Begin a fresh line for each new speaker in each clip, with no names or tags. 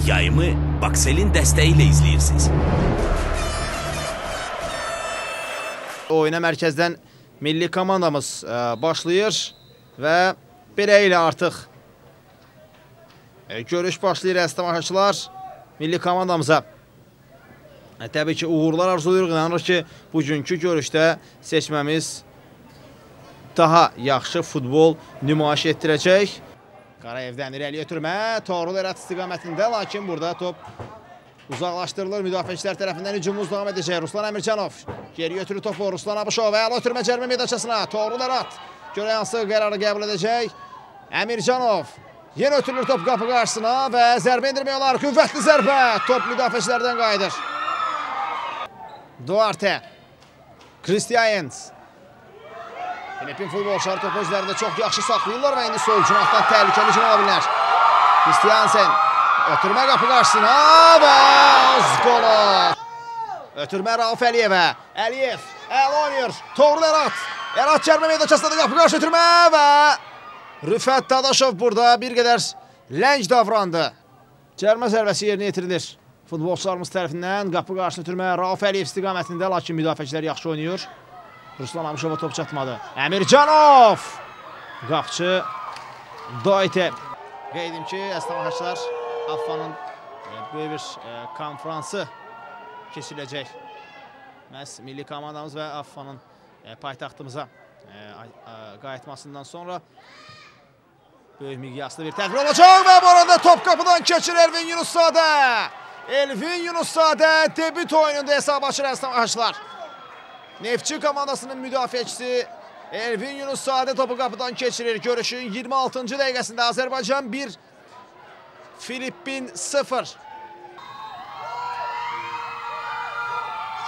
Yayımı Baksel'in dəstəyi ilə izləyirsiniz.
Oyuna mərkəzdən milli komandamız başlayır və belə ilə artıq görüş başlayır əziz tamaşaçılar. Milli komandamıza təbii ki, uğurlar arzulayırıq. İnanırıq ki, bugünkü görüşdə seçməmiz daha yaxşı futbol nümayiş etdirəcək. Qarayevdən irəli ötürmə, Toğrul Erat istiqamətində, lakin burada top uzaqlaşdırılır. Müdafiəçilər tərəfindən hücumumuz davam edəcək. Ruslan Əmircanov geri götürür topu. Ruslan Abışov və əla ötürmə cərimə meydançasına. Toğrul Erat görə hansı qərarı qəbul edəcək. Əmircanov yenə ötürülür top qapı qarşısına və zərbə indirmək olar. Qüvvətli zərbə. Top müdafiəçilərdən qayıdır. Duarte. Kristiayens. Filipin futbolçuları topu özlərində çox yaxşı saxlayırlar və indi sol cinahdan təhlükəli hücum ola bilər. Kristiansen ötürmə qapı qarşısına və az qolu. Ötürmə Rauf Əliyevə. Əliyev əla oynayır. Toğrul Erat. Erat cərimə meydançasında qapı qarşı ötürmə və Rüfət Dadaşov burada bir qədər ləng davrandı. Cərimə zərbəsi yerinə yetirilir. Futbolçularımız tərəfindən qapı qarşı ötürmə Rauf Əliyev istiqamətində, lakin müdafiəçilər yaxşı oynayır. Ruslan Abışova top çatmadı. Əmircanov! Qapçı Doyte. Qeydim ki, əziz tamaşaçılar, AFFA'nın böyük bir konfransı keçiriləcək. Məhz milli komandamız və AFFA'nın paytaxtımıza qayıtmasından sonra böyük miqyaslı bir tədbir olacaq və bu arada top qapıdan keçir Elvin Yunuszadə. Elvin Yunuszadə debüt oyununda hesab açır əziz tamaşaçılar. Neftçi komandasının müdafiəçisi Elvin Yunuszadə topu qapıdan keçirir. Görüşün 26-cı dəqiqəsində Azərbaycan 1, Filipin 0.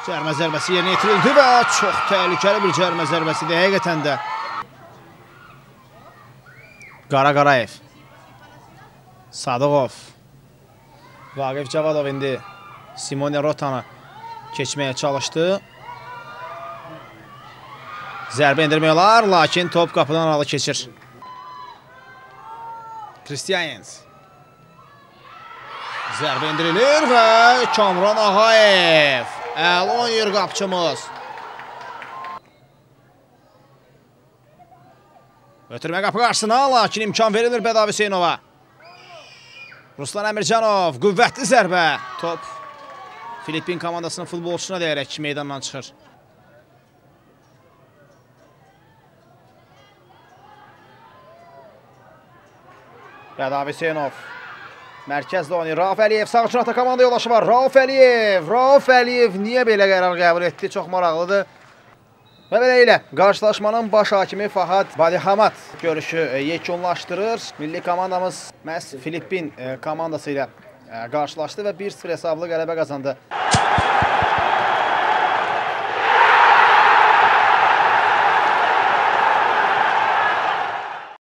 Cərimə zərbəsi yerinə yetirildi və çox təhlükəli bir cərimə zərbəsidir həqiqətən də. Qarayev. Sadıqov. Vaqif Cavadov indi Simone Rotanı keçməyə çalışdı. Zərbə indirmək olar, lakin top qapıdan aralı keçir. Kristiayens. Zərbə indirilir və Kamran Ağayev. Əla oynayır qapçımız. Ötürmə qapı qarşısına, lakin imkan verilir Bədavi Hüseynova. Ruslan Əmircanov, qüvvətli zərbə. Top Filipin komandasının futbolçusuna deyərək meydandan çıxır. Bədavi Hüseynov mərkəzdə oynayır. Rauf Əliyev sağ cinahda komanda yolaşı var. Rauf Əliyev niyə belə qərar qəbul etdi? Çox maraqlıdır. Və belə ilə qarşılaşmanın baş hakimi Fahad Badihamad görüşü yekunlaşdırır. Milli komandamız məhz Filipin komandası ilə qarşılaşdı və 1-0 hesablı qələbə qazandı.